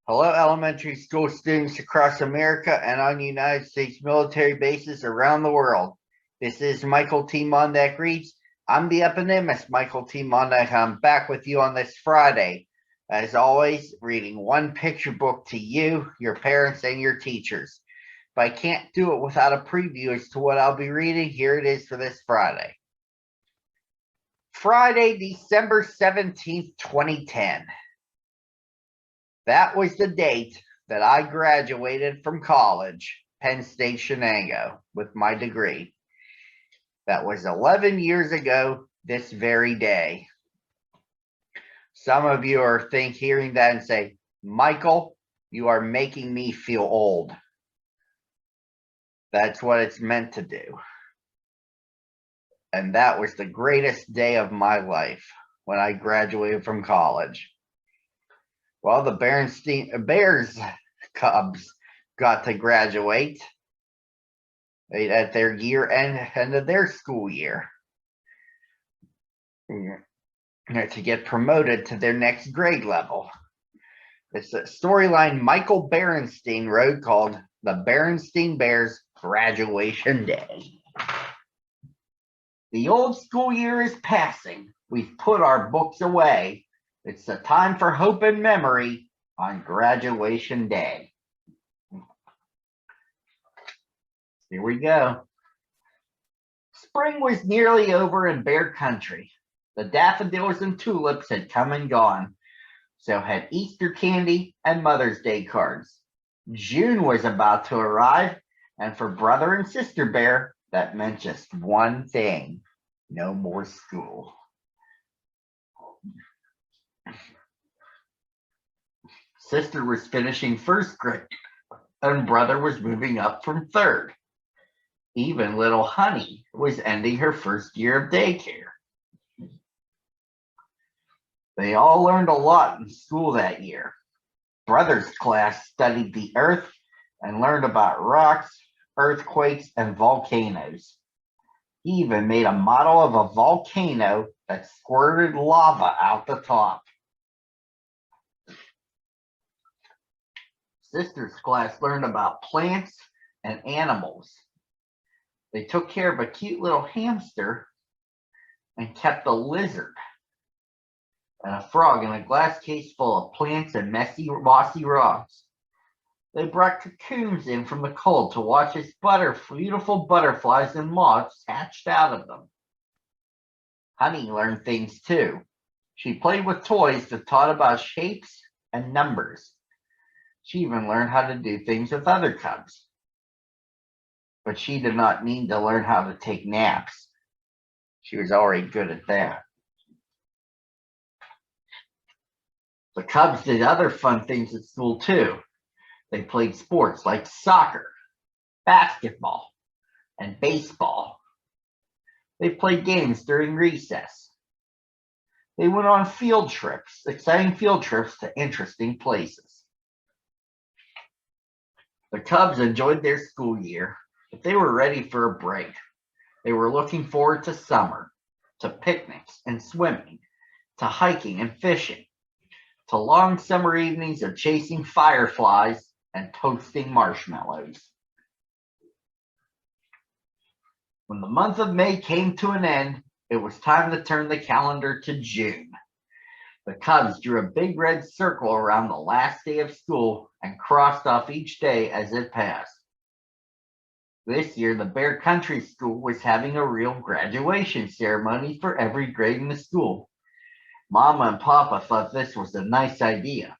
Hello, elementary school students across America and on United States military bases around the world. This is Michael T. Mondak reads. I'm the eponymous Michael T. Mondak. I'm back with you on this Friday. As always, reading one picture book to you, your parents, and your teachers. If I can't do it without a preview as to what I'll be reading, here it is for this Friday. Friday, December 17th, 2010. That was the date that I graduated from college, Penn State Shenango, with my degree. That was 11 years ago this very day. Some of you are hearing that and say, Michael, you are making me feel old. That's what it's meant to do. And that was the greatest day of my life when I graduated from college. Well, the Berenstain Bears Cubs got to graduate at their end of their school year to get promoted to their next grade level. It's a storyline Michael Berenstain wrote called The Berenstain Bears Graduation Day. The old school year is passing. We've put our books away. It's the time for hope and memory on graduation day. Here we go. Spring was nearly over in Bear Country. The daffodils and tulips had come and gone. So had Easter candy and Mother's Day cards. June was about to arrive, and for Brother and Sister Bear, that meant just one thing: no more school. Sister was finishing first grade, and Brother was moving up from third. Even little Honey was ending her first year of daycare. They all learned a lot in school that year. Brother's class studied the earth and learned about rocks, earthquakes, and volcanoes. He even made a model of a volcano that squirted lava out the top. Sister's class learned about plants and animals. They took care of a cute little hamster and kept a lizard and a frog in a glass case full of plants and messy, mossy rocks. They brought cocoons in from the cold to watch as beautiful butterflies and moths hatched out of them. Honey learned things too. She played with toys that taught about shapes and numbers. She even learned how to do things with other cubs. But she did not need to learn how to take naps. She was already good at that. The cubs did other fun things at school too. They played sports like soccer, basketball, and baseball. They played games during recess. They went on field trips, exciting field trips to interesting places. The cubs enjoyed their school year, but they were ready for a break. They were looking forward to summer, to picnics and swimming, to hiking and fishing, to long summer evenings of chasing fireflies and toasting marshmallows. When the month of May came to an end, it was time to turn the calendar to June. The cubs drew a big red circle around the last day of school and crossed off each day as it passed. This year, the Bear Country School was having a real graduation ceremony for every grade in the school. Mama and Papa thought this was a nice idea.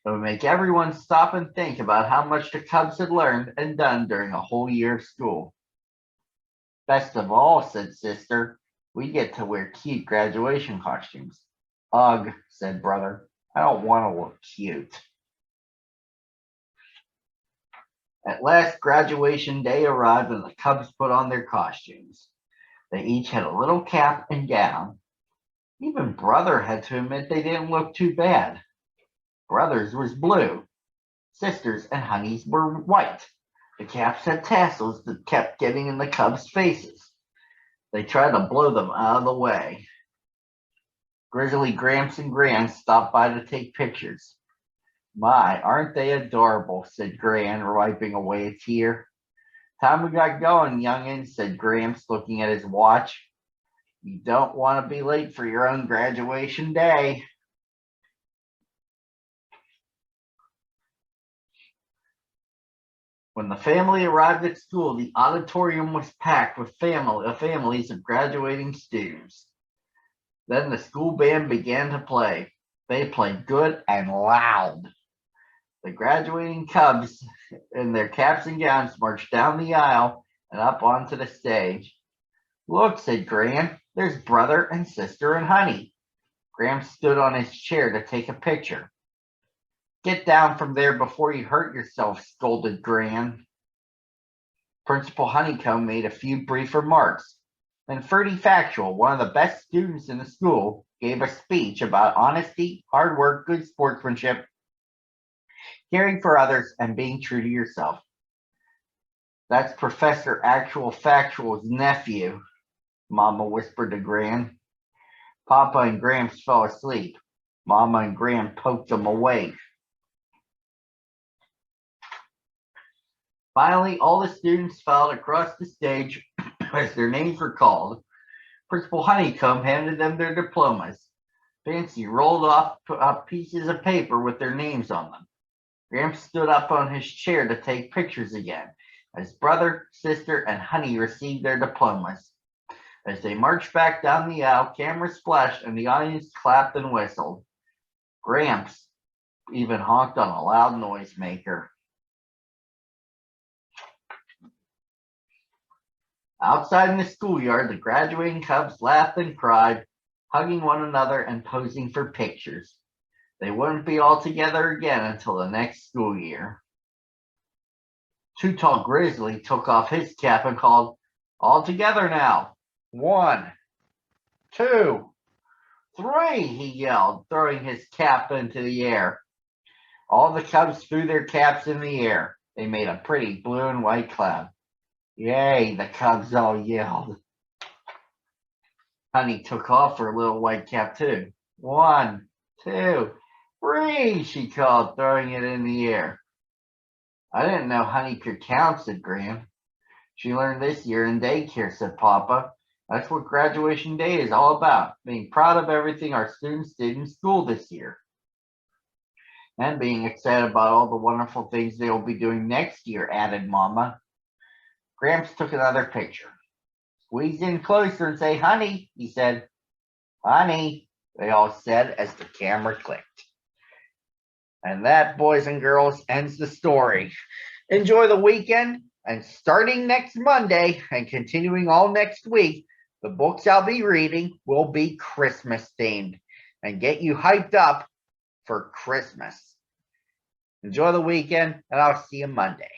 It would make everyone stop and think about how much the cubs had learned and done during a whole year of school. Best of all, said Sister, we get to wear cute graduation costumes. Ugh, said Brother, I don't want to look cute. At last, graduation day arrived and the cubs put on their costumes. They each had a little cap and gown. Even Brother had to admit they didn't look too bad. Brother's was blue. Sister's and Honey's were white. The caps had tassels that kept getting in the cubs' faces. They tried to blow them out of the way. Grizzly Gramps and Grams stopped by to take pictures. My, aren't they adorable, said Gran, wiping away a tear. Time we got going, youngin, said Gramps, looking at his watch. You don't want to be late for your own graduation day. When the family arrived at school, the auditorium was packed with families of graduating students. Then the school band began to play. They played good and loud. The graduating Cubs in their caps and gowns marched down the aisle and up onto the stage. Look, said Gran, there's brother and sister and Honey. Graham stood on his chair to take a picture. Get down from there before you hurt yourself, scolded Gran. Principal Honeycomb made a few brief remarks. Then Ferdy Factual, one of the best students in the school, gave a speech about honesty, hard work, good sportsmanship, caring for others, and being true to yourself. That's Professor Actual Factual's nephew, Mama whispered to Gran. Papa and Gramps fell asleep. Mama and Gran poked them awake. Finally, all the students filed across the stage as their names were called. Principal Honeycomb handed them their diplomas. Fancy rolled off pieces of paper with their names on them. Gramps stood up on his chair to take pictures again, as brother, sister, and Honey received their diplomas. As they marched back down the aisle, cameras flashed and the audience clapped and whistled. Gramps even honked on a loud noisemaker. Outside in the schoolyard, the graduating Cubs laughed and cried, hugging one another and posing for pictures. They wouldn't be all together again until the next school year. Too Tall Grizzly took off his cap and called, all together now. 1, 2, 3, he yelled, throwing his cap into the air. All the Cubs threw their caps in the air. They made a pretty blue and white cloud. Yay, the Cubs all yelled. Honey took off her little white cap too. 1, 2, 3, she called, throwing it in the air. I didn't know Honey could count, said Graham. She learned this year in daycare, said Papa. That's what graduation day is all about, being proud of everything our students did in school this year. And being excited about all the wonderful things they will be doing next year, added Mama. Gramps took another picture. Squeeze in closer and say, Honey, he said. Honey, they all said as the camera clicked. And that, boys and girls, ends the story. Enjoy the weekend, and starting next Monday and continuing all next week, the books I'll be reading will be Christmas themed and get you hyped up for Christmas. Enjoy the weekend, and I'll see you Monday.